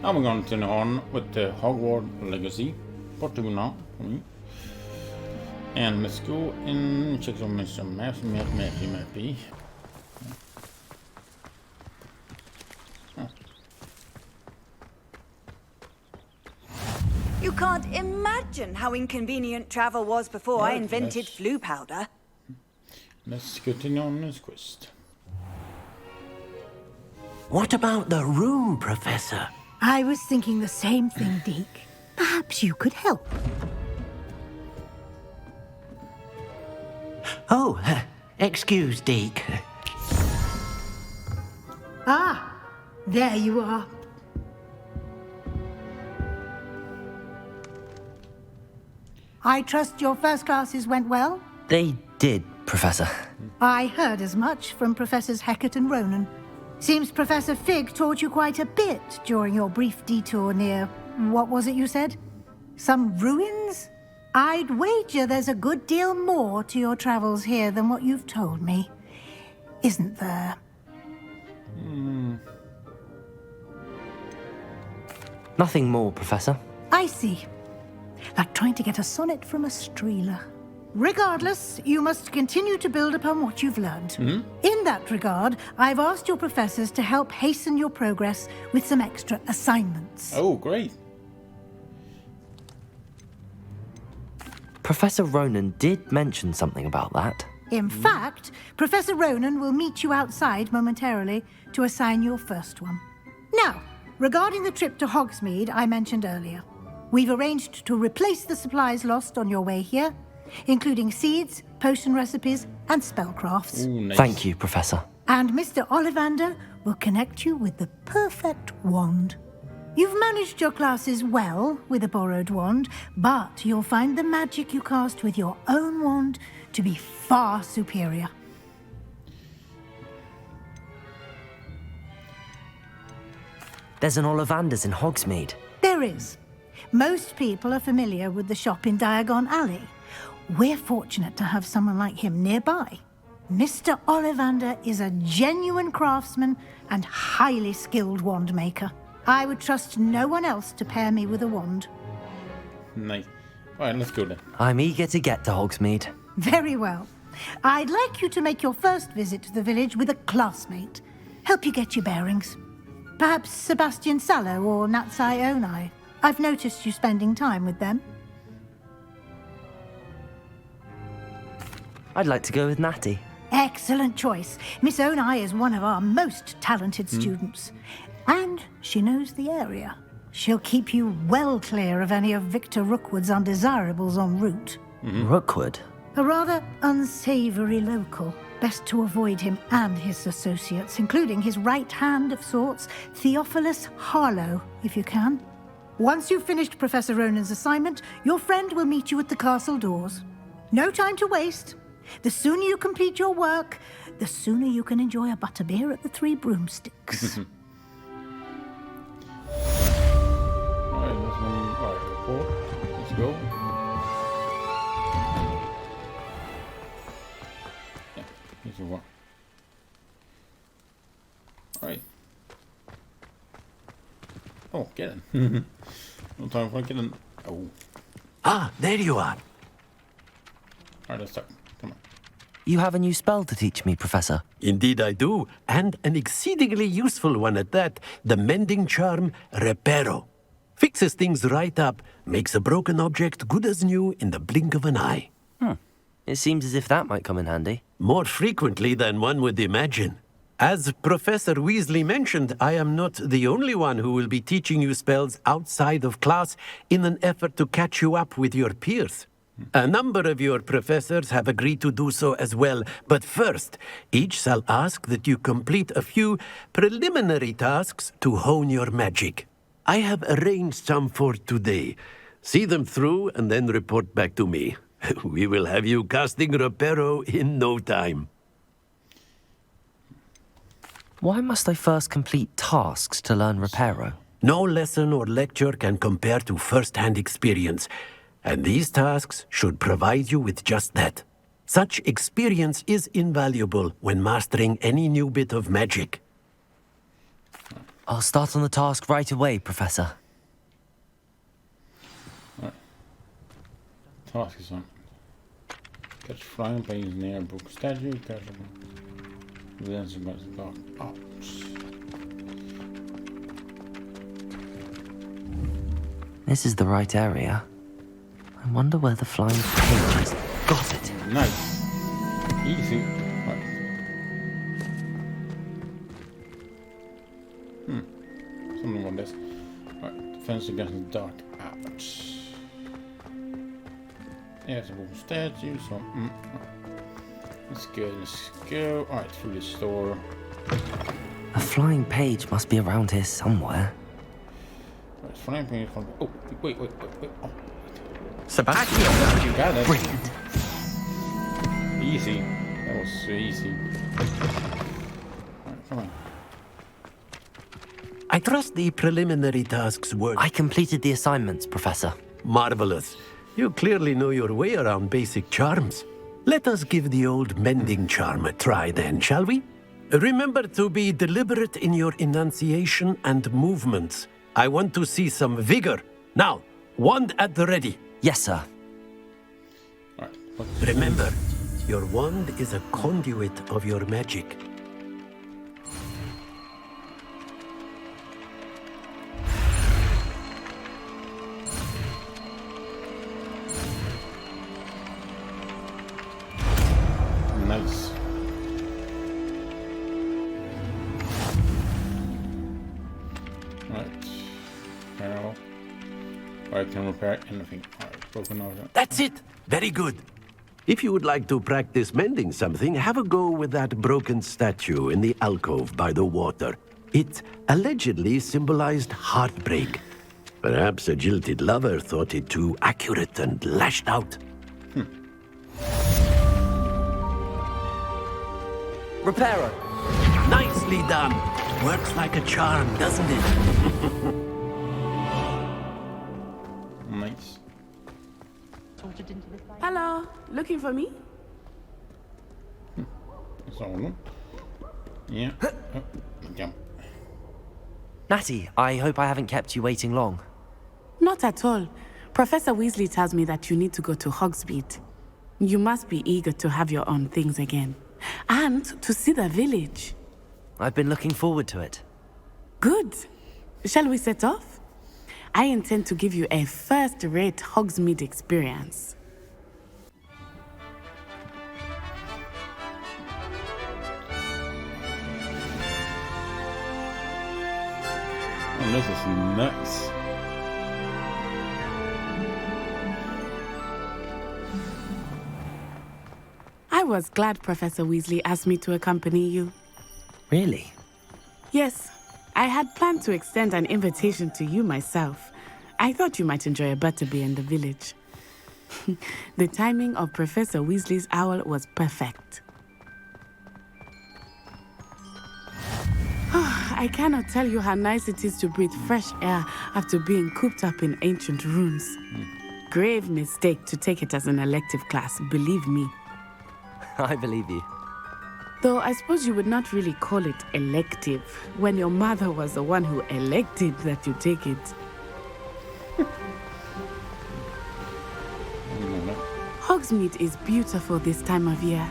Now we're going to continue on with the Hogwarts Legacy, part 2 now for me. And let's go and check some mappy. You can't imagine how inconvenient travel was before I invented flu powder. Let's continue on this quest. What about the room, Professor? I was thinking the same thing, Deke. Perhaps you could help. Oh, excuse, Deke. Ah, there you are. I trust your first classes went well? They did, Professor. I heard as much from Professors Hecat and Ronan. Seems Professor Fig taught you quite a bit during your brief detour near... what was it you said? Some ruins? I'd wager there's a good deal more to your travels here than what you've told me. Isn't there? Nothing more, Professor. I see. Like trying to get a sonnet from a streeler. Regardless, you must continue to build upon what you've learned. In that regard, I've asked your professors to help hasten your progress with some extra assignments. Oh, great. Professor Ronan did mention something about that. In fact, Professor Ronan will meet you outside momentarily to assign your first one. Now, regarding the trip to Hogsmeade I mentioned earlier, we've arranged to replace the supplies lost on your way here, including seeds, potion recipes, and spellcrafts. Ooh, nice. Thank you, Professor. And Mr. Ollivander will connect you with the perfect wand. You've managed your classes well with a borrowed wand, but you'll find the magic you cast with your own wand to be far superior. There's an Ollivander's in Hogsmeade. There is. Most people are familiar with the shop in Diagon Alley. We're fortunate to have someone like him nearby. Mr. Ollivander is a genuine craftsman and highly skilled wand maker. I would trust no one else to pair me with a wand. Nice. Alright, let's go then. I'm eager to get to Hogsmeade. Very well. I'd like you to make your first visit to the village with a classmate. Help you get your bearings. Perhaps Sebastian Sallow or Natsai Onai. I've noticed you spending time with them. I'd like to go with Natty. Excellent choice. Miss Onai is one of our most talented students. And she knows the area. She'll keep you well clear of any of Victor Rookwood's undesirables en route. Rookwood? A rather unsavory local. Best to avoid him and his associates, including his right hand of sorts, Theophilus Harlow, if you can. Once you've finished Professor Ronan's assignment, your friend will meet you at the castle doors. No time to waste. The sooner you complete your work, the sooner you can enjoy a butterbeer at the Three Broomsticks. Alright, report. Let's go. Yeah, here's the one. Alright. Oh, get in. No time for get in. Oh. Ah, there you are. Alright, let's start. Come on. You have a new spell to teach me, Professor. Indeed I do, and an exceedingly useful one at that. The mending charm, Reparo. Fixes things right up, makes a broken object good as new in the blink of an eye. It seems as if that might come in handy. More frequently than one would imagine. As Professor Weasley mentioned, I am not the only one who will be teaching you spells outside of class in an effort to catch you up with your peers. A number of your professors have agreed to do so as well, but first, each shall ask that you complete a few preliminary tasks to hone your magic. I have arranged some for today. See them through and then report back to me. We will have you casting Reparo in no time. Why must I first complete tasks to learn Reparo? No lesson or lecture can compare to first-hand experience, and these tasks should provide you with just that. Such experience is invaluable when mastering any new bit of magic. I'll start on the task right away, Professor. Right. Task is on. Catch flying planes near a book statue. Catch evidence against the dark arts. This is the right area. I wonder where the flying page is. Got it. Nice. Easy. Right. Something on this. Right. Defense against the dark arts. Yeah, it's a wooden statue, so let's go. Alright, through the store. A flying page must be around here somewhere. Right, flying page. Oh, wait. Oh, Sebastian! you got it. Brilliant. Easy. That was so easy. Alright, come on. I trust the preliminary tasks were I completed the assignments, Professor. marvelous. You clearly know your way around basic charms. Let us give the old mending charm a try then, shall we? Remember to be deliberate in your enunciation and movements. I want to see some vigor. Now, wand at the ready. Yes, sir. Alright. Remember, your wand is a conduit of your magic. Nice. Right. Now, I can repair anything. Alright, broken out. That's it. Very good. If you would like to practice mending something, have a go with that broken statue in the alcove by the water. It allegedly symbolized heartbreak. Perhaps a jilted lover thought it too accurate and lashed out. Repairer. Nicely done. Works like a charm, doesn't it? Nice. Hello, looking for me? That's all of them. Yeah. Oh, jump. Natty, I hope I haven't kept you waiting long. Not at all. Professor Weasley tells me that you need to go to Hogsmeade. You must be eager to have your own things again. And to see the village. I've been looking forward to it. Good. Shall we set off? I intend to give you a first-rate Hogsmeade experience. Oh, this is nuts. I was glad Professor Weasley asked me to accompany you. Really? Yes, I had planned to extend an invitation to you myself. I thought you might enjoy a butterbeer in the village. The timing of Professor Weasley's owl was perfect. I cannot tell you how nice it is to breathe fresh air after being cooped up in ancient rooms. Grave mistake to take it as an elective class, believe me. I believe you. Though I suppose you would not really call it elective when your mother was the one who elected that you take it. Hogsmeade is beautiful this time of year.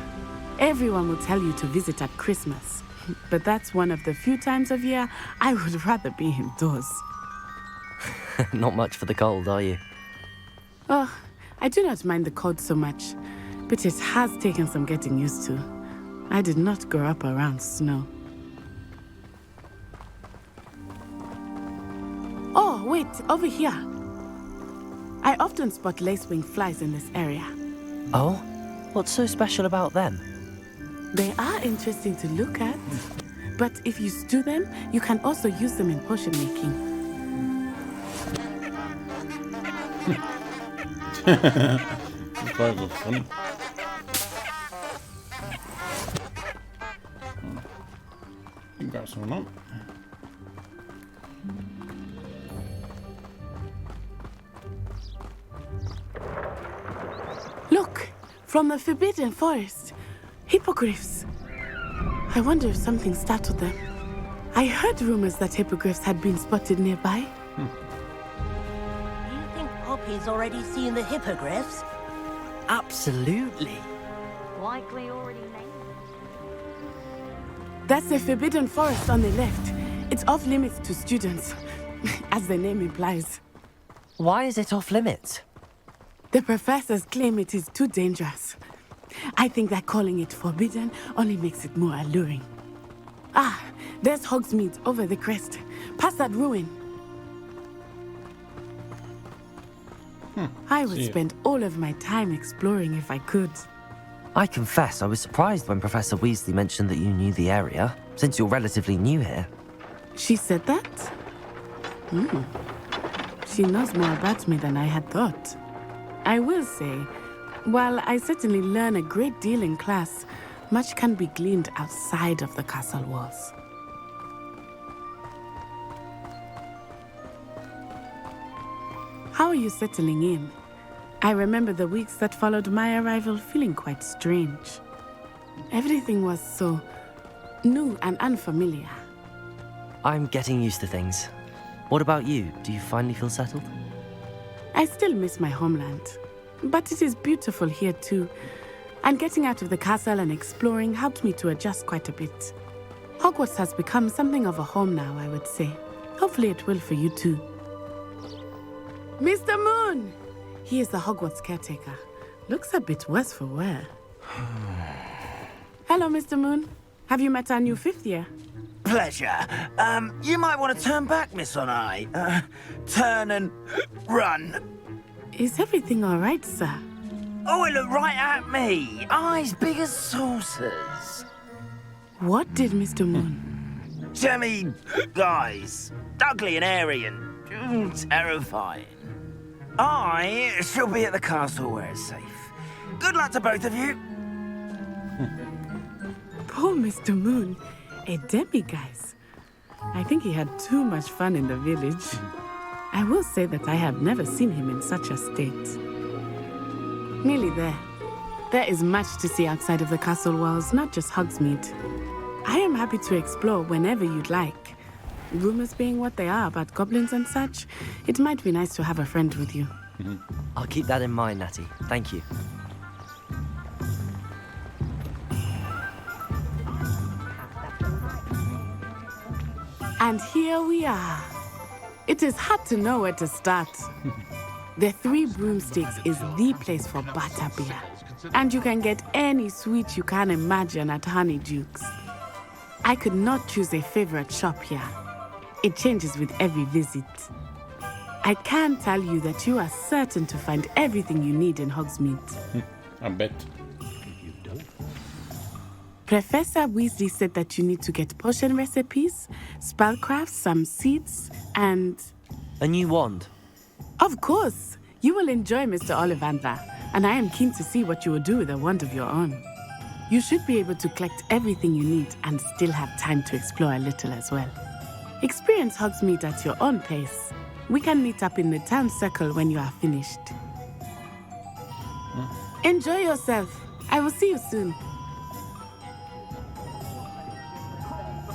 Everyone will tell you to visit at Christmas. But that's one of the few times of year I would rather be indoors. Not much for the cold, are you? Oh, I do not mind the cold so much, but it has taken some getting used to. I did not grow up around snow. Oh, wait, over here. I often spot lacewing flies in this area. Oh? What's so special about them? They are interesting to look at, but if you stew them, you can also use them in potion making. This guy was funny. You got some up. Look, from the Forbidden Forest. Hippogriffs. I wonder if something startled them. I heard rumors that hippogriffs had been spotted nearby. You think Poppy's already seen the hippogriffs? Absolutely. Likely already named. That's the forbidden forest on the left. It's off limits to students, as the name implies. Why is it off limits? The professors claim it is too dangerous. I think that calling it forbidden only makes it more alluring. Ah, there's Hogsmeade over the crest, past that ruin. I would spend all of my time exploring if I could. I confess I was surprised when Professor Weasley mentioned that you knew the area, since you're relatively new here. She said that? She knows more about me than I had thought. I will say, while I certainly learn a great deal in class, much can be gleaned outside of the castle walls. How are you settling in? I remember the weeks that followed my arrival feeling quite strange. Everything was so new and unfamiliar. I'm getting used to things. What about you? Do you finally feel settled? I still miss my homeland, but it is beautiful here too. And getting out of the castle and exploring helped me to adjust quite a bit. Hogwarts has become something of a home now, I would say. Hopefully it will for you too. Mr. Moon! He is the Hogwarts caretaker. Looks a bit worse for wear. Hello, Mr. Moon. Have you met our new fifth year? Pleasure. You might want to turn back, Miss On-Eye. Turn and run. Is everything all right, sir? Oh, it looked right at me. Eyes big as saucers. What did Mr. Moon? Jemmy guys. Ugly and airy and terrifying. I shall be at the castle where it's safe. Good luck to both of you. Poor Mr. Moon. A demiguise. I think he had too much fun in the village. I will say that I have never seen him in such a state. Nearly there. There is much to see outside of the castle walls, not just Hogsmeade. I am happy to explore whenever you'd like. Rumors being what they are about goblins and such, it might be nice to have a friend with you. I'll keep that in mind, Natty. Thank you. And here we are. It is hard to know where to start. The Three Broomsticks is the place for butterbeer. And you can get any sweet you can imagine at Honeydukes. I could not choose a favorite shop here. It changes with every visit. I can tell you that you are certain to find everything you need in Hogsmeade. I bet. Professor Weasley said that you need to get potion recipes, spellcrafts, some seeds, and... A new wand. Of course! You will enjoy Mr. Ollivander, and I am keen to see what you will do with a wand of your own. You should be able to collect everything you need and still have time to explore a little as well. Experience Hogsmeade at your own pace. We can meet up in the town circle when you are finished. Enjoy yourself. I will see you soon.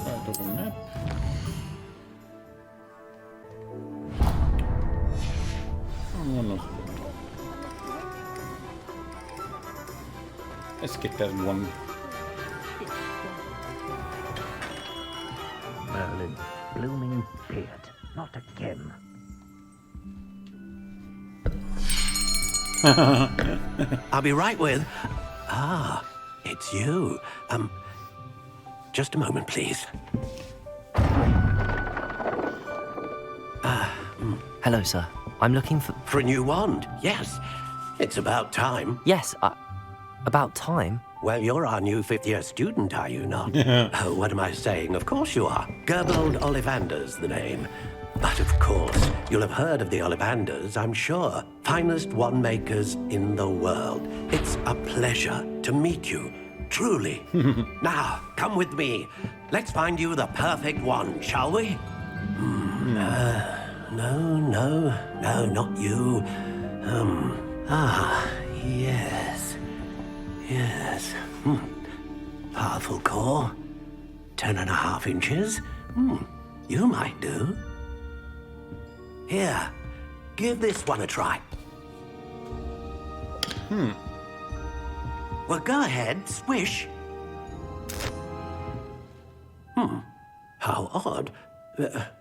I took a map. Oh, no. Let's get that one. Merlin, blooming beard, not again. I'll be right with... Ah, it's you. Just a moment, please. Hello, sir. I'm looking for... For a new wand, yes. It's about time. Yes, about time. Well, you're our new fifth-year student, are you not? Oh, what am I saying? Of course you are. Gerbold Ollivander's the name. But of course, you'll have heard of the Ollivanders, I'm sure. Finest wand makers in the world. It's a pleasure to meet you, truly. Now, come with me. Let's find you the perfect wand, shall we? No, not you. Yes. Powerful core. 10.5 inches. You might do. Here, give this one a try. Well, go ahead, swish. How odd.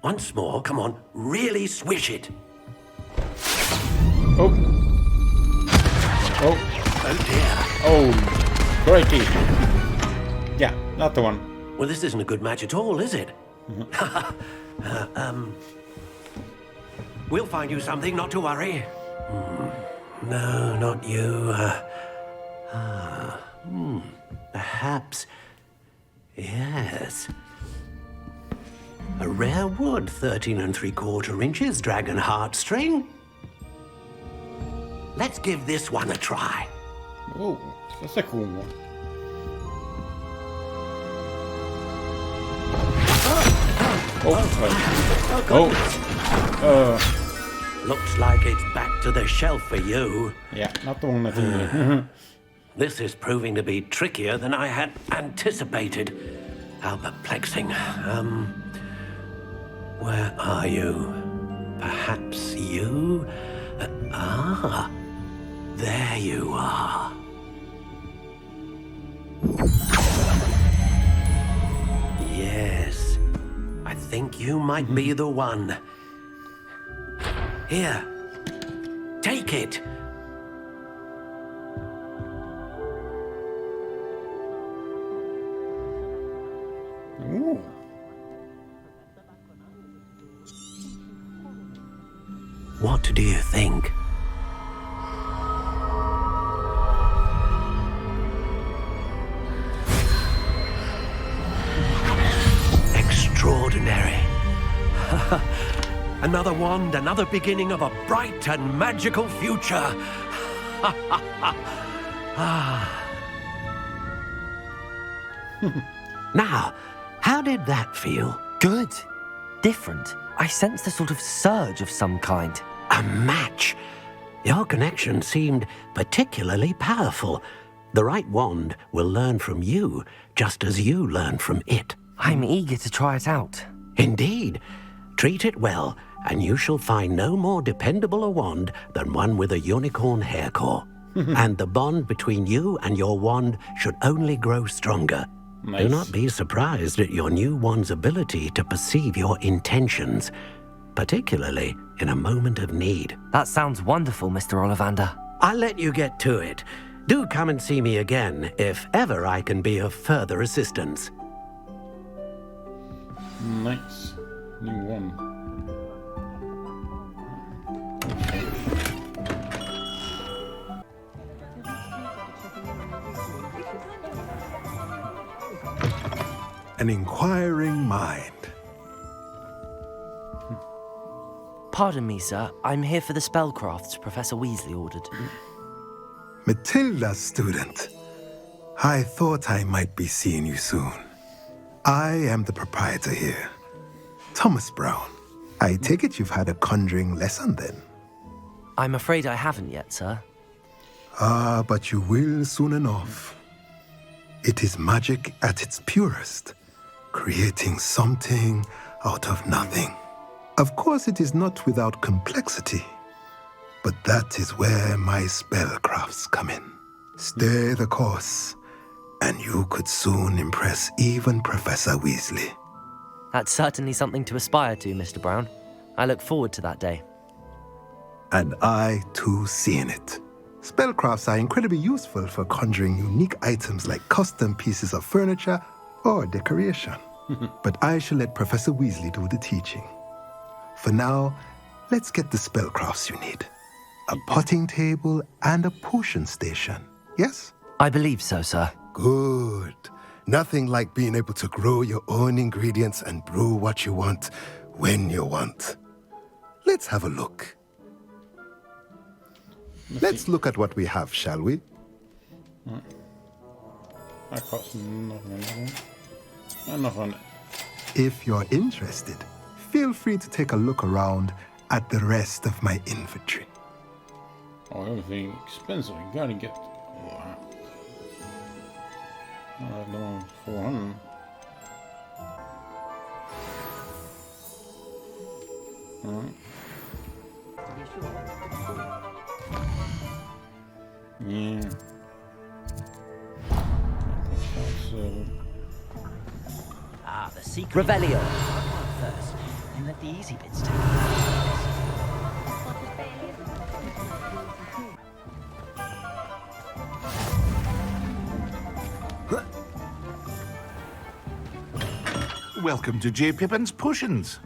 Once more, come on, really swish it. Oh. Oh. Oh dear. Oh. Crikey. Yeah, not the one. Well, this isn't a good match at all, is it? We'll find you something, not to worry. No, not you. Perhaps. Yes. A rare wood, 13 3/4 inches, dragon heartstring. Let's give this one a try. Oh, that's a cool one. Looks like it's back to the shelf for you. Yeah, not the one that you This is proving to be trickier than I had anticipated. How perplexing. Where are you? Perhaps you? There you are. Yes, I think you might be the one. Here, take it. Ooh. What do you think? Extraordinary. Another wand, another beginning of a bright and magical future. Now, how did that feel? Good. Different. I sensed a sort of surge of some kind. A match. Your connection seemed particularly powerful. The right wand will learn from you, just as you learn from it. I'm eager to try it out. Indeed. Treat it well, and you shall find no more dependable a wand than one with a unicorn hair core. And the bond between you and your wand should only grow stronger. Nice. Do not be surprised at your new wand's ability to perceive your intentions, particularly in a moment of need. That sounds wonderful, Mr. Ollivander. I'll let you get to it. Do come and see me again if ever I can be of further assistance. Nice. New one. An inquiring mind. Pardon me, sir. I'm here for the spellcrafts Professor Weasley ordered. Matilda's student. I thought I might be seeing you soon. I am the proprietor here, Thomas Brown. I take it you've had a conjuring lesson then? I'm afraid I haven't yet, sir. Ah, but you will soon enough. It is magic at its purest, creating something out of nothing. Of course, it is not without complexity, but that is where my spellcrafts come in. Stay the course, and you could soon impress even Professor Weasley. That's certainly something to aspire to, Mr. Brown. I look forward to that day. And I, too, seeing it. Spellcrafts are incredibly useful for conjuring unique items like custom pieces of furniture or decoration. But I shall let Professor Weasley do the teaching. For now, let's get the spellcrafts you need. A potting table and a potion station, yes? I believe so, sir. Good. Nothing like being able to grow your own ingredients and brew what you want when you want. Let's have a look. Let's look at what we have, shall we? I cost nothing. Enough on it. If you're interested, feel free to take a look around at the rest of my inventory. Oh, everything expensive. You gotta get. Wow. I don't know, 400. Alright. Yeah. So, Ah, the secret. Revelio. First, and let the easy bits take place. Welcome to J. Pippin's Potions.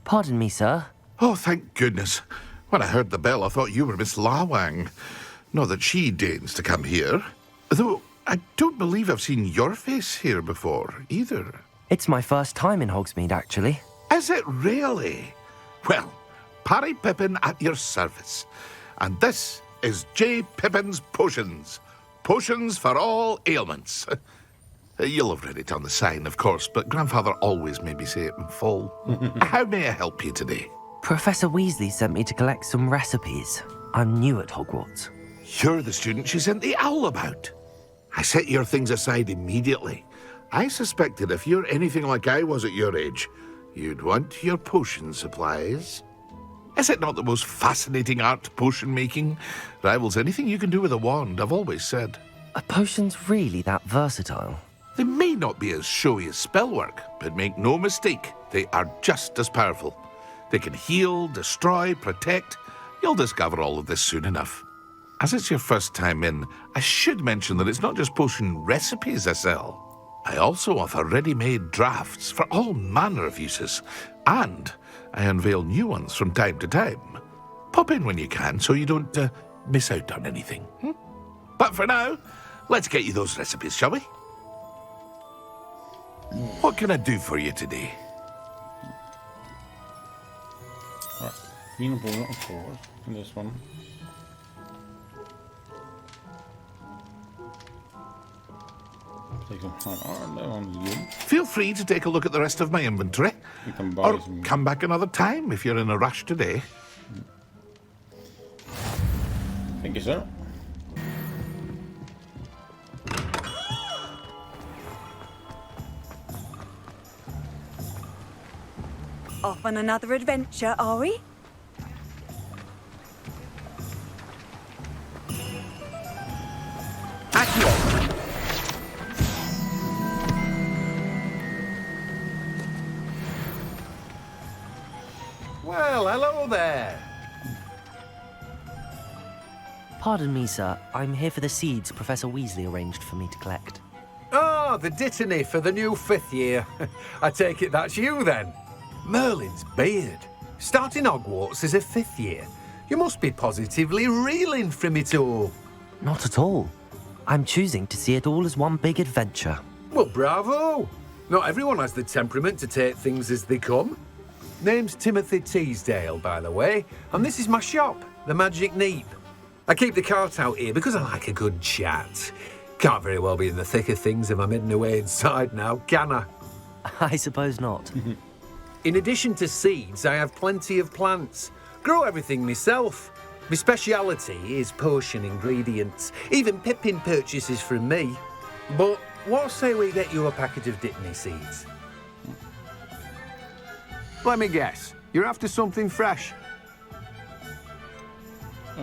Pardon me, sir. Oh, thank goodness. When I heard the bell, I thought you were Miss Lawang. Not that she deigns to come here. Though, I don't believe I've seen your face here before, either. It's my first time in Hogsmeade, actually. Is it really? Well, Parry Pippin at your service. And this is J. Pippin's Potions. Potions for all ailments. You'll have read it on the sign, of course, but Grandfather always made me say it in full. How may I help you today? Professor Weasley sent me to collect some recipes. I'm new at Hogwarts. You're the student she sent the owl about. I set your things aside immediately. I suspected if you're anything like I was at your age, you'd want your potion supplies. Is it not the most fascinating art, potion making? Rivals anything you can do with a wand, I've always said. Are potions really that versatile? They may not be as showy as spellwork, but make no mistake, they are just as powerful. They can heal, destroy, protect. You'll discover all of this soon enough. As it's your first time in, I should mention that it's not just potion recipes I sell. I also offer ready-made drafts for all manner of uses, and I unveil new ones from time to time. Pop in when you can so you don't miss out on anything. But for now, let's get you those recipes, shall we? What can I do for you today? alright. Peanut butter, of course, in this one. Take some hard on you. Feel free to take a look at the rest of my inventory. You can buy Or some. come back another time if you're in a rush today. Thank you, sir. Off on another adventure, are we? Well, hello there. Pardon me, sir. I'm here for the seeds Professor Weasley arranged for me to collect. Oh, the dittany for the new 5th year. I take it that's you, then. Merlin's beard. Starting Hogwarts as a 5th year. You must be positively reeling from it all. Not at all. I'm choosing to see it all as one big adventure. Well, bravo. Not everyone has the temperament to take things as they come. Name's Timothy Teasdale, by the way, and this is my shop, the Magic Neep. I keep the cart out here because I like a good chat. Can't very well be in the thick of things if I'm hidden away inside now, can I? I suppose not. In addition to seeds, I have plenty of plants. Grow everything myself. My speciality is potion ingredients. Even Pippin purchases from me. But what say we get you a packet of Dittany seeds? Let me guess. You're after something fresh.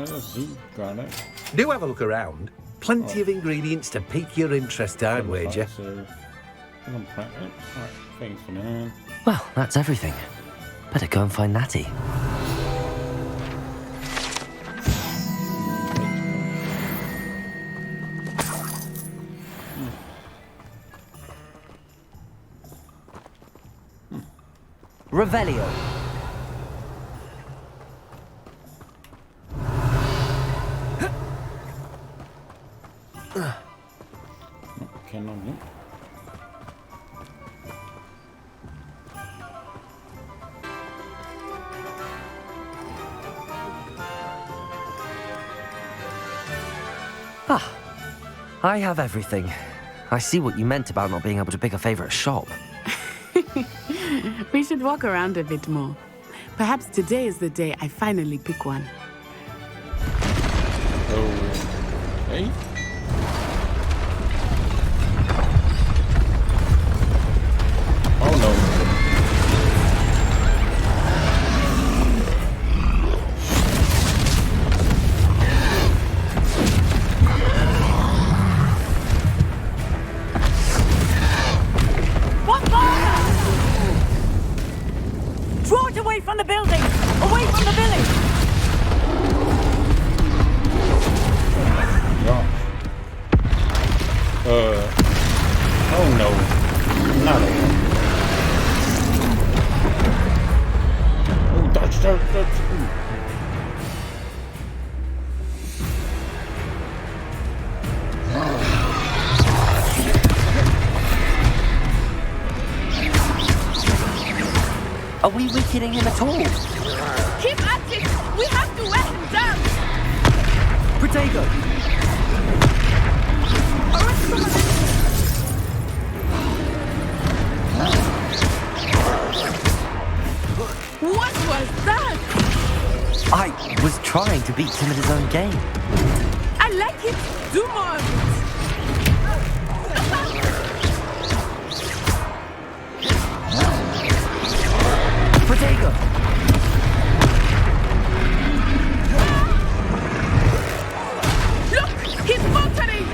See, got it. Do have a look around. Plenty of ingredients to pique your interest, I'd wager. Alright, thanks for now. Well, that's everything. Better go and find Natty. Revelio. Cannot do. Ah, I have everything. I see what you meant about not being able to pick a favorite shop. We should walk around a bit more. Perhaps today is the day I finally pick one. Okay. from the building! Away from the village! Oh no. Not again. Oh, dodge. Are we weakening him at all? Keep at it! We have to wear him down! Protego! What was that? I was trying to beat him at his own game. I like it. Do more of it. Protego! Look! He's faltering!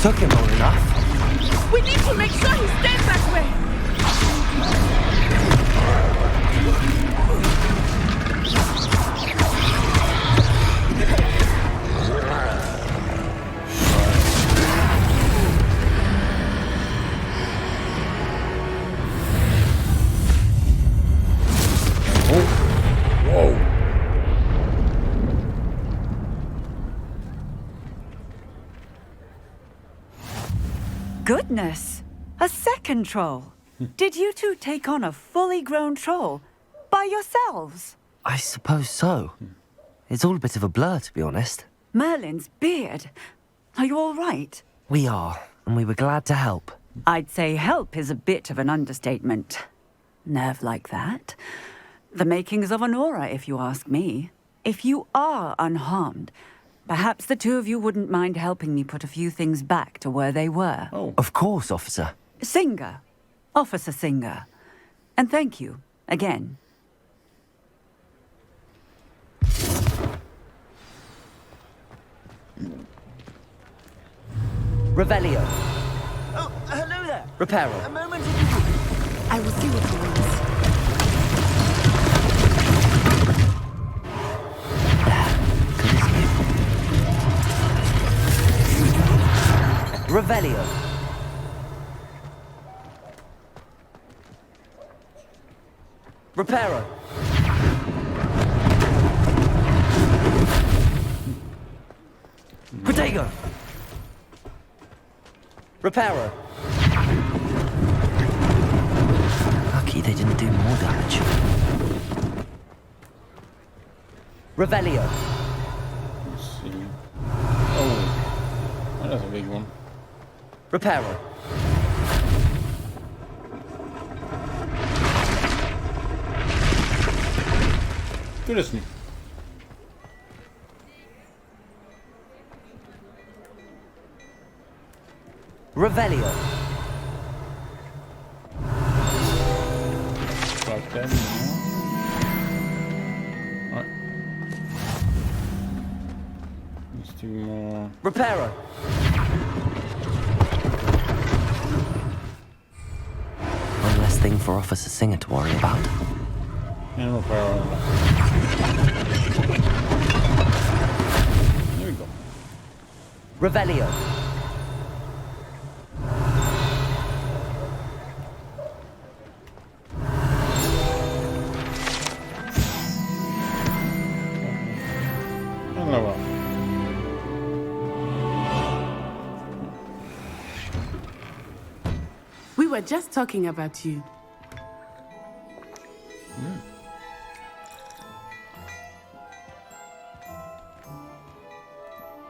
Took him long enough. We need to make sure he stays that way. Whoa. Goodness! A second troll! Did you two take on a fully grown troll? By yourselves? I suppose so. It's all a bit of a blur, to be honest. Merlin's beard. Are you all right? We are, and we were glad to help. I'd say help is a bit of an understatement. Nerve like that. The makings of an aura, if you ask me. If you are unharmed, perhaps the two of you wouldn't mind helping me put a few things back to where they were. Oh. Of course, officer. Singer. Officer Singer. And thank you, again. Revelio. Oh, hello there. Reparo. A moment. I will see what he wants. Revelio. Reparo. Protego. Reparo. Lucky they didn't do more damage. Revelio. Let's see. Oh, that's a big one. Reparo. Goodness me. Revelio. Like that. Alright. Let's do more. Reparo. One less thing for Officer Singer to worry about. And repair. There we go. Revelio. Hello. We were just talking about you.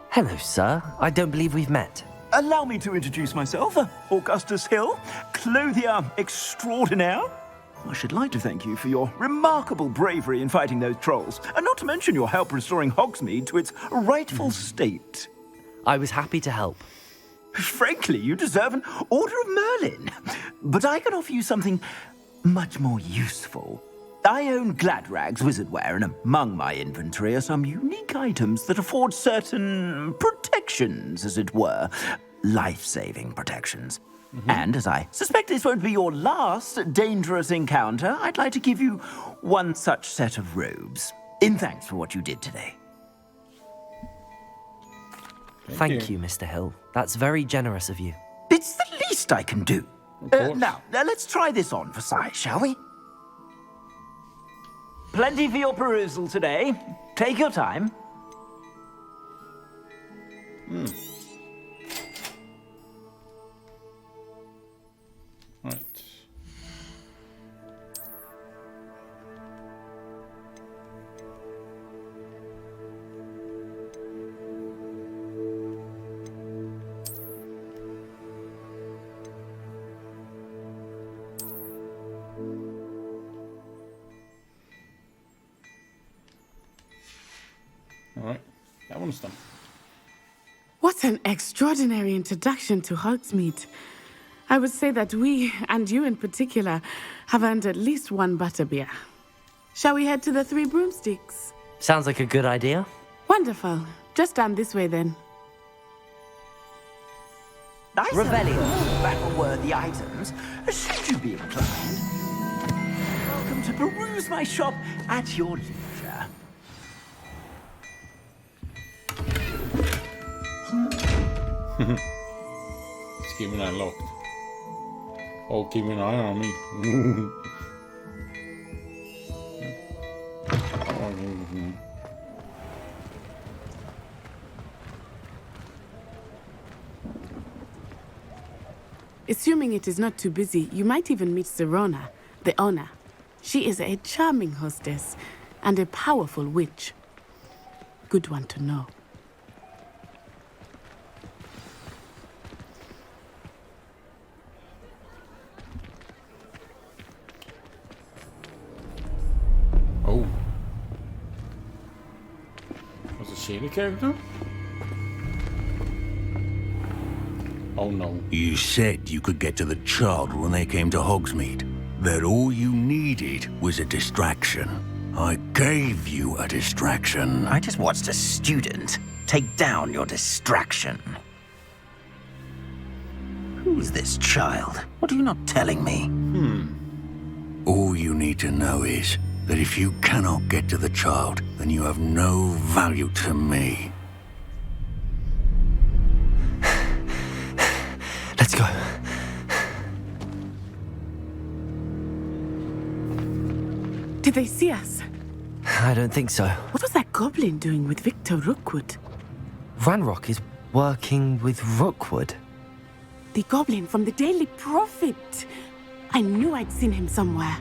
Hello, sir. I don't believe we've met. Allow me to introduce myself, Augustus Hill, clothier extraordinaire. I should like to thank you for your remarkable bravery in fighting those trolls, and not to mention your help restoring Hogsmeade to its rightful state. I was happy to help. Frankly, you deserve an Order of Merlin. But I can offer you something much more useful. I own Gladrag's wizardware, and among my inventory are some unique items that afford certain protections, as it were. Life-saving protections. And as I suspect this won't be your last dangerous encounter, I'd like to give you one such set of robes, in thanks for what you did today. Thank you, Mr. Hill. That's very generous of you. It's the least I can do. Now, let's try this on for size, shall we? Plenty for your perusal today. Take your time. Right. Alright, that one's done. What an extraordinary introduction to Hogsmeade. I would say that we, and you in particular, have earned at least one butterbeer. Shall we head to the Three Broomsticks? Sounds like a good idea. Wonderful. Just down this way then. Nice Revelio. battle-worthy items, should you be inclined. Welcome to peruse my shop at your leisure. It's keeping that locked. Oh, keeping an eye on me. Assuming it is not too busy, you might even meet Serona, the owner. She is a charming hostess and a powerful witch. Good one to know. Oh. Was it Shady character? Oh no. You said you could get to the child when they came to Hogsmeade. That all you needed was a distraction. I gave you a distraction. I just watched a student take down your distraction. Who's this child? What are you not telling me? All you need to know is that if you cannot get to the child, then you have no value to me. Let's go. Did they see us? I don't think so. What was that goblin doing with Victor Rookwood? Ranrock is working with Rookwood. The goblin from the Daily Prophet. I knew I'd seen him somewhere.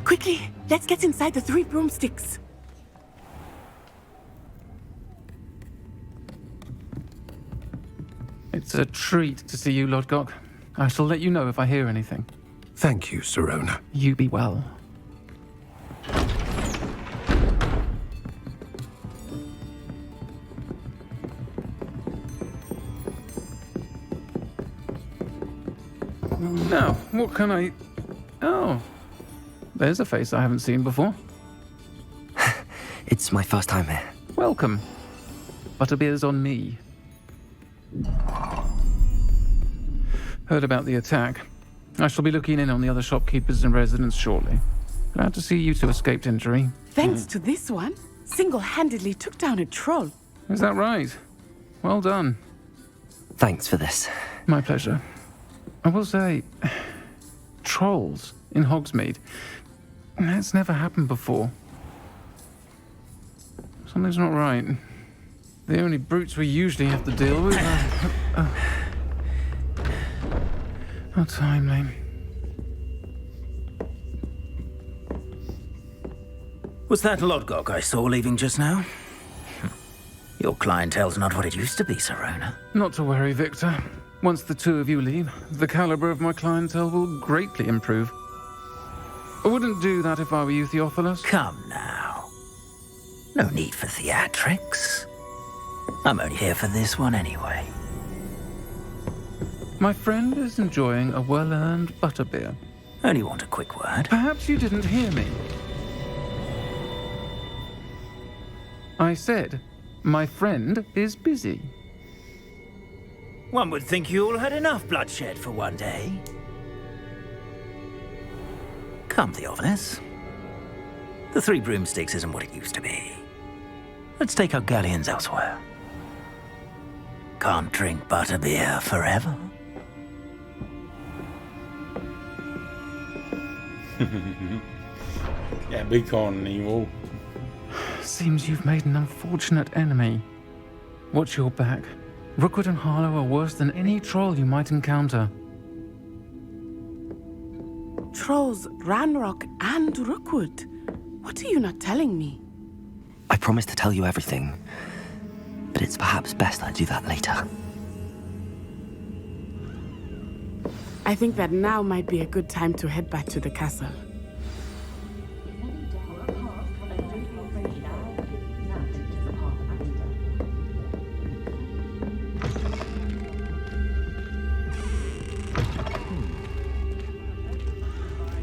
Quickly, let's get inside the Three Broomsticks. It's a treat to see you, Lodgok. I shall let you know if I hear anything. Thank you, Serona. You be well. Now, what can I... Oh, there's a face I haven't seen before. It's my first time here. Welcome. Butterbeer's on me. Heard about the attack. I shall be looking in on the other shopkeepers and residents shortly. Glad to see you two escaped injury. Thanks to this one, single-handedly took down a troll. Is that right? Well done. Thanks for this. My pleasure. I will say, trolls in Hogsmeade. That's never happened before. Something's not right. The only brutes we usually have to deal with are... How timely. Was that Lodgok I saw leaving just now? Your clientele's not what it used to be, Serona. Not to worry, Victor. Once the two of you leave, the caliber of my clientele will greatly improve. I wouldn't do that if I were you, Theophilus. Come now. No need for theatrics. I'm only here for this one anyway. My friend is enjoying a well-earned butterbeer. Only want a quick word. Perhaps you didn't hear me. I said, my friend is busy. One would think you all had enough bloodshed for one day. Come, Theophilus. The Three Broomsticks isn't what it used to be. Let's take our galleons elsewhere. Can't drink butterbeer forever. Yeah, big con evil. Seems you've made an unfortunate enemy. Watch your back. Rookwood and Harlow are worse than any troll you might encounter. Trolls, Ranrock, and Rookwood. What are you not telling me? I promise to tell you everything, but it's perhaps best I do that later. I think that now might be a good time to head back to the castle.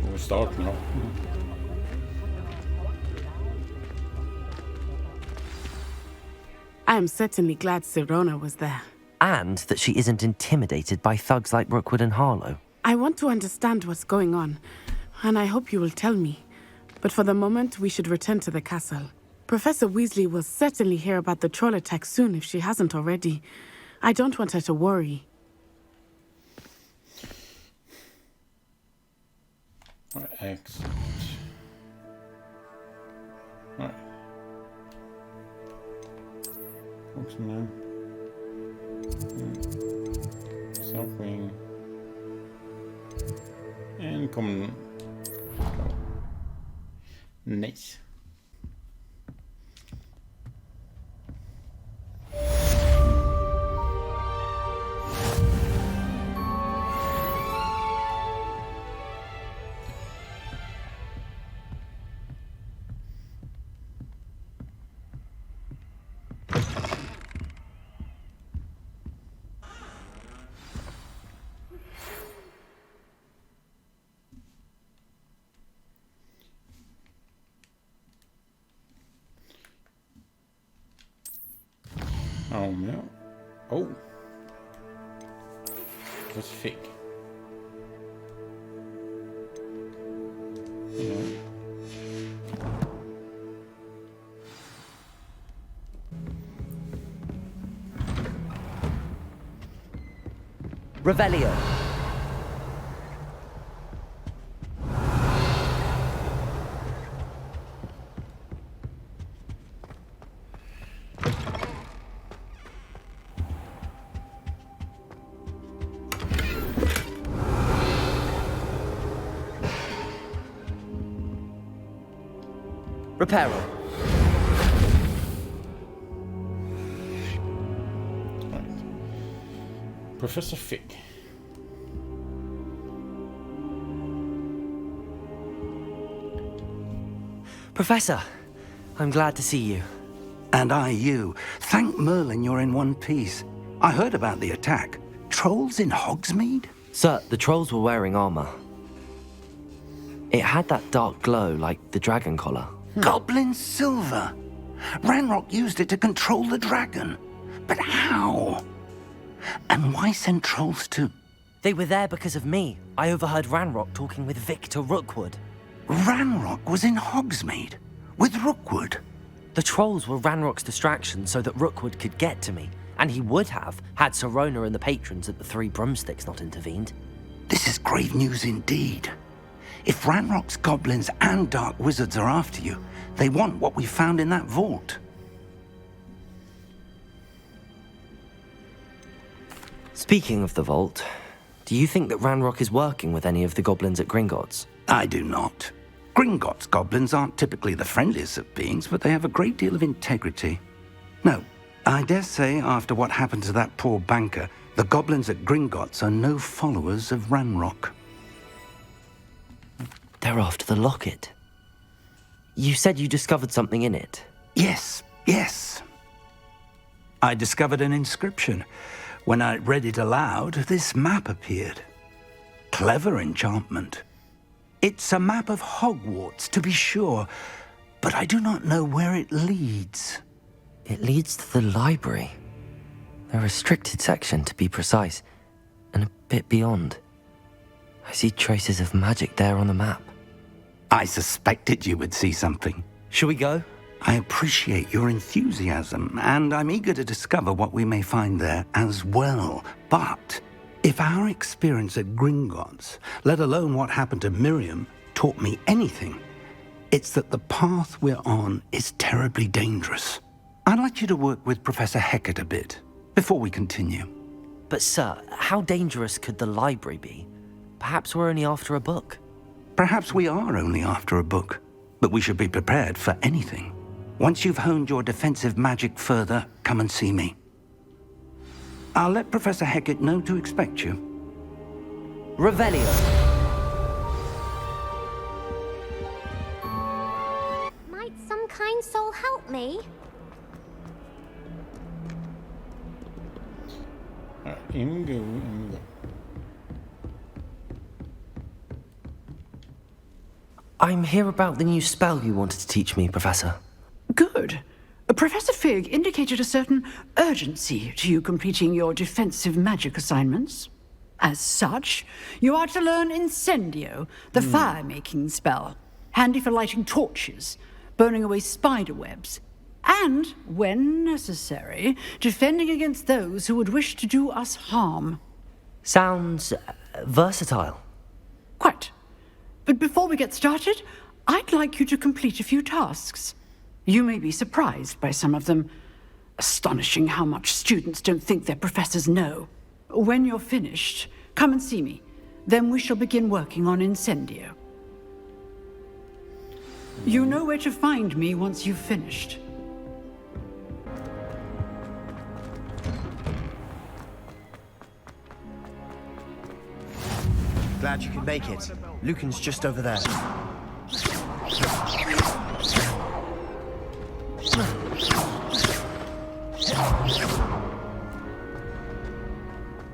We'll start now. I am certainly glad Sirona was there. And that she isn't intimidated by thugs like Rookwood and Harlow. I want to understand what's going on, and I hope you will tell me. But for the moment, we should return to the castle. Professor Weasley will certainly hear about the troll attack soon if she hasn't already. I don't want her to worry. Right, excellent. Right. What's now? South wing. And come. Nice. Oh no. Oh. That's fake. Yeah. Revelio. Reparo. Right. Professor Fick. Professor, I'm glad to see you. And I you. Thank Merlin you're in one piece. I heard about the attack. Trolls in Hogsmeade? Sir, the trolls were wearing armor. It had that dark glow like the dragon collar. Goblin silver. Ranrock used it to control the dragon. But how? And why send trolls to... They were there because of me. I overheard Ranrock talking with Victor Rookwood. Ranrock was in Hogsmeade? With Rookwood? The trolls were Ranrock's distraction so that Rookwood could get to me. And he would have, had Sirona and the patrons at the Three Broomsticks not intervened. This is grave news indeed. If Ranrock's goblins and dark wizards are after you, they want what we found in that vault. Speaking of the vault, do you think that Ranrock is working with any of the goblins at Gringotts? I do not. Gringotts goblins aren't typically the friendliest of beings, but they have a great deal of integrity. No, I dare say after what happened to that poor banker, the goblins at Gringotts are no followers of Ranrock. They're after the locket. You said you discovered something in it. Yes. I discovered an inscription. When I read it aloud, this map appeared. Clever enchantment. It's a map of Hogwarts, to be sure, but I do not know where it leads. It leads to the library. The restricted section, to be precise, and a bit beyond. I see traces of magic there on the map. I suspected you would see something. Shall we go? I appreciate your enthusiasm, and I'm eager to discover what we may find there as well. But if our experience at Gringotts, let alone what happened to Miriam, taught me anything, it's that the path we're on is terribly dangerous. I'd like you to work with Professor Hecat a bit before we continue. But sir, how dangerous could the library be? Perhaps we're only after a book. Perhaps we are only after a book, but we should be prepared for anything. Once you've honed your defensive magic further, come and see me. I'll let Professor Hecat know to expect you. Revelio. Might some kind soul help me? Ingo. I'm here about the new spell you wanted to teach me, Professor. Good. Professor Fig indicated a certain urgency to you completing your defensive magic assignments. As such, you are to learn Incendio, the fire-making spell, handy for lighting torches, burning away spider webs, and, when necessary, defending against those who would wish to do us harm. Sounds versatile. Quite. But before we get started, I'd like you to complete a few tasks. You may be surprised by some of them. Astonishing how much students don't think their professors know. When you're finished, come and see me. Then we shall begin working on Incendio. You know where to find me once you've finished. Glad you could make it. Lucan's just over there.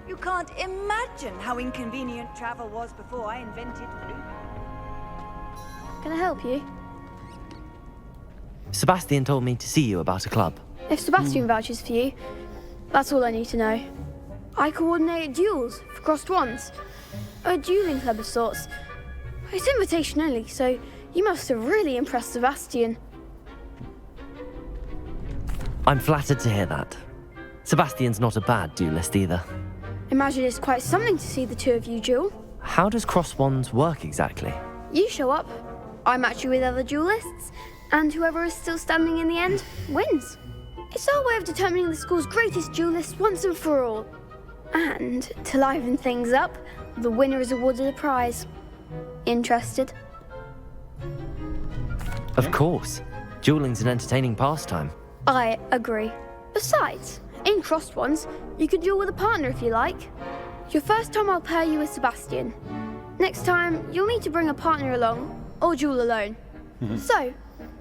You can't imagine how inconvenient travel was before I invented Luke. Can I help you? Sebastian told me to see you about a club. If Sebastian vouches for you, that's all I need to know. I coordinate duels for crossed wands. A dueling club of sorts. It's invitation only, so you must have really impressed Sebastian. I'm flattered to hear that. Sebastian's not a bad duelist either. Imagine it's quite something to see the two of you duel. How does cross wands work exactly? You show up, I match you with other duelists, and whoever is still standing in the end wins. It's our way of determining the school's greatest duelist once and for all. And to liven things up, the winner is awarded a prize. Interested? Of course. Dueling's an entertaining pastime. I agree. Besides, in crossed ones, you could duel with a partner if you like. Your first time I'll pair you with Sebastian. Next time, you'll need to bring a partner along, or duel alone. So,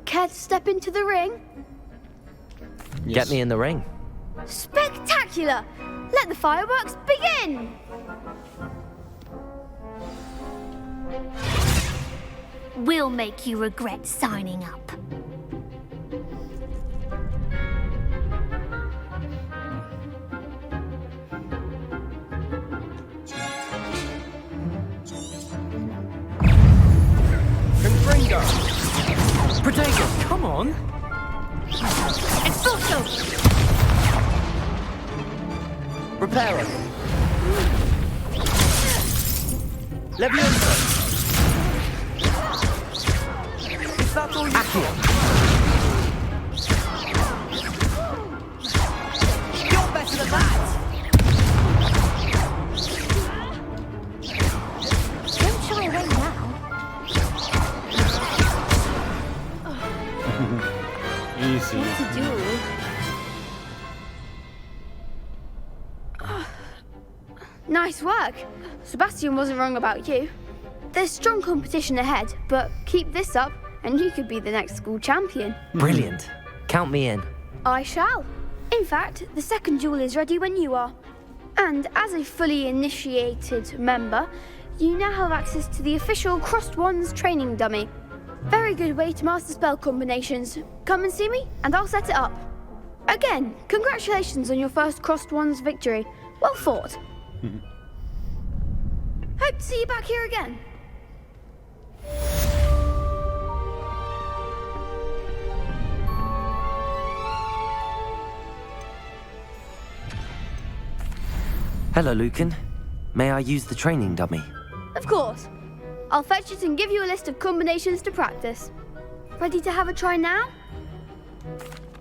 care to step into the ring? Yes. Get me in the ring. Spectacular! Let the fireworks begin! We'll make you regret signing up. Confringo! Protego, come on! Expulso! Reparo! Levioso! Is that all you Accio! You're better than that! Don't shy away now. Easy. What to do? Nice work. Sebastian wasn't wrong about you. There's strong competition ahead, but keep this up and you could be the next school champion. Brilliant. Count me in. I shall. In fact, the second duel is ready when you are. And as a fully initiated member, you now have access to the official Crossed Wands training dummy. Very good way to master spell combinations. Come and see me, and I'll set it up. Again, congratulations on your first Crossed Ones victory. Well fought. Hope to see you back here again. Hello, Lucan. May I use the training dummy? Of course. I'll fetch it and give you a list of combinations to practice. Ready to have a try now?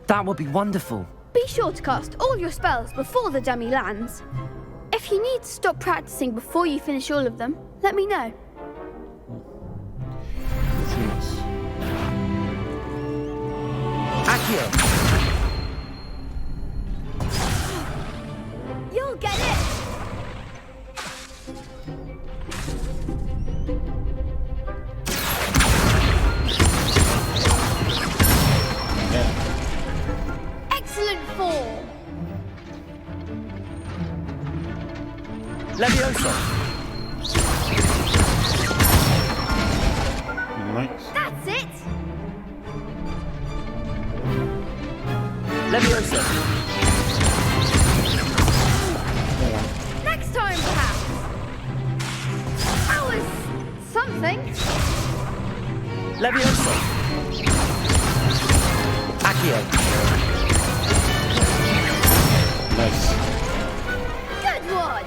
That would be wonderful. Be sure to cast all your spells before the dummy lands. If you need to stop practicing before you finish all of them, let me know. Accio! You'll get it! Excellent form! Levioso! Nice. That's it! Levioso! Next time, perhaps! That was something. Levioso! Accio! Nice. Good one!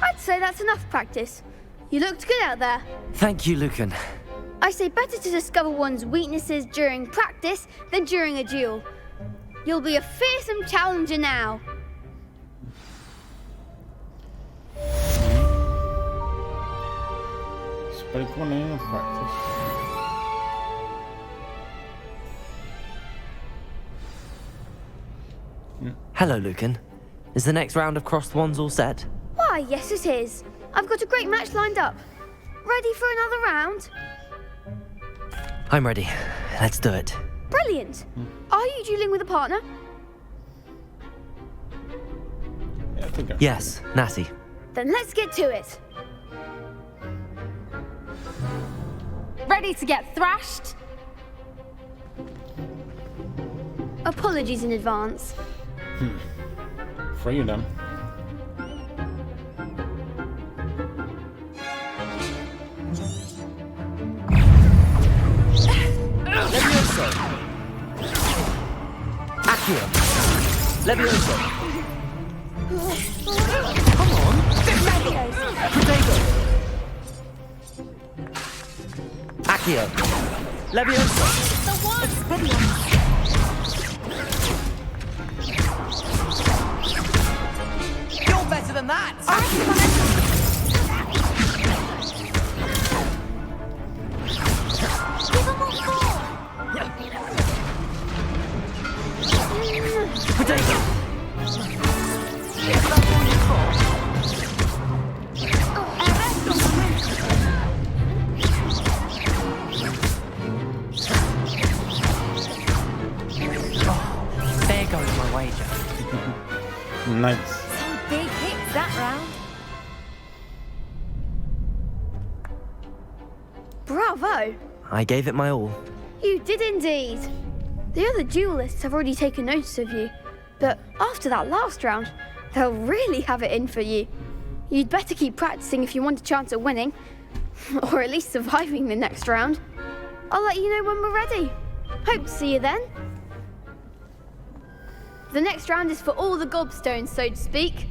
I'd say that's enough practice. You looked good out there. Thank you, Lucan. I say better to discover one's weaknesses during practice than during a duel. You'll be a fearsome challenger now. Speak one in practice. Hello, Lucan. Is the next round of Crossed Wands all set? Why, yes it is. I've got a great match lined up. Ready for another round? I'm ready. Let's do it. Brilliant. Are you dueling with a partner? Yeah, I think Yes, Natty. Then let's get to it. Ready to get thrashed? Apologies in advance. Free them. Levioso! Accio! Levioso! Come on! Potato! Accio! Levioso! The one! You're better than that! Give him more form! Potato! There goes my wager. Nice. Some big hits that round. Bravo! I gave it my all. You did indeed. The other duelists have already taken notice of you, but after that last round, they'll really have it in for you. You'd better keep practicing if you want a chance at winning, or at least surviving the next round. I'll let you know when we're ready. Hope to see you then. The next round is for all the gobstones, so to speak.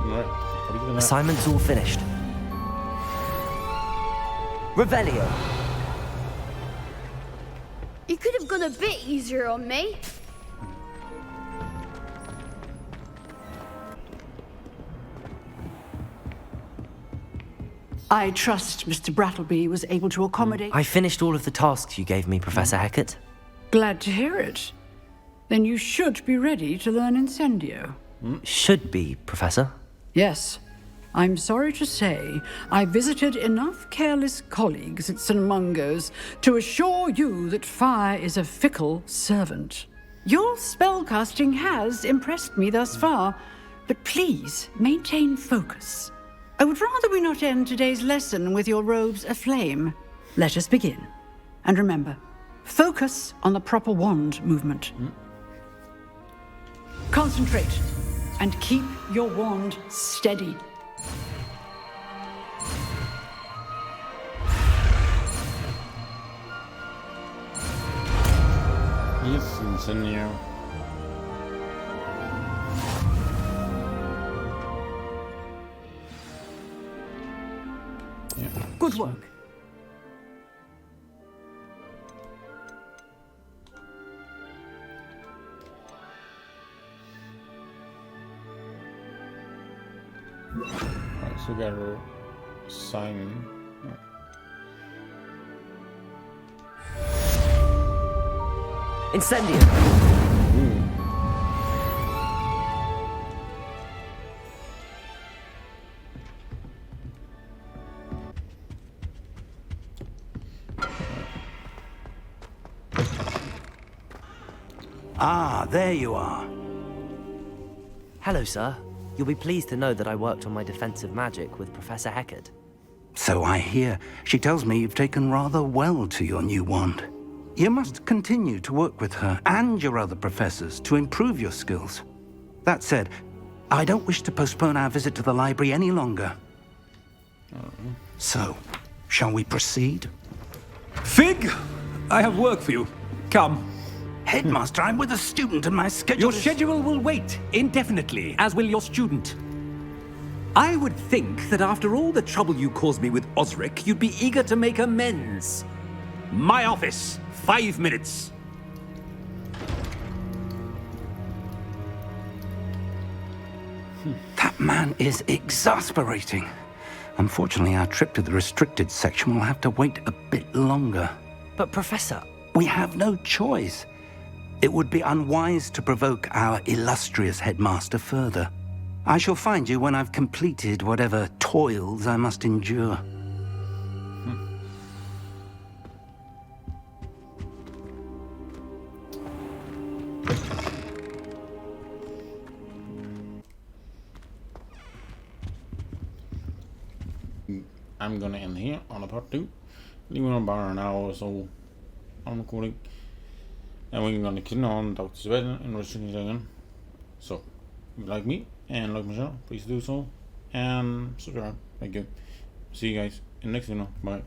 Right. Assignment's all finished. Revelio. You could have gone a bit easier on me. I trust Mr. Brattleby was able to accommodate... I finished all of the tasks you gave me, Professor Hecat. Glad to hear it. Then you should be ready to learn Incendio. Should be, Professor. Yes. I'm sorry to say I visited enough careless colleagues at St. Mungo's to assure you that fire is a fickle servant. Your spellcasting has impressed me thus far, but please maintain focus. I would rather we not end today's lesson with your robes aflame. Let us begin. And remember, Focus on the proper wand movement. Concentrate and keep your wand steady. Yes, incendio. Yeah. Good work. Right, so we got to sign. Incendio. Ah, there you are. Hello, sir. You'll be pleased to know that I worked on my defensive magic with Professor Heckard. So I hear. She tells me you've taken rather well to your new wand. You must continue to work with her and your other professors to improve your skills. That said, I don't wish to postpone our visit to the library any longer. So, shall we proceed? Fig, I have work for you. Come. Headmaster, I'm with a student and my schedule Your schedule will wait indefinitely, as will your student. I would think that after all the trouble you caused me with Osric, you'd be eager to make amends. My office, 5 minutes. That man is exasperating. Unfortunately, our trip to the restricted section will have to wait a bit longer. But, Professor... We have no choice. It would be unwise to provoke our illustrious headmaster further. I shall find you when I've completed whatever toils I must endure. I'm gonna end here on a part 2. Leaving about an hour or so on recording. And we're gonna continue on Dr. Sweden and Restricted again. So, if you like me and like my channel, please do so. And subscribe. Thank you. See you guys in the next video. Bye.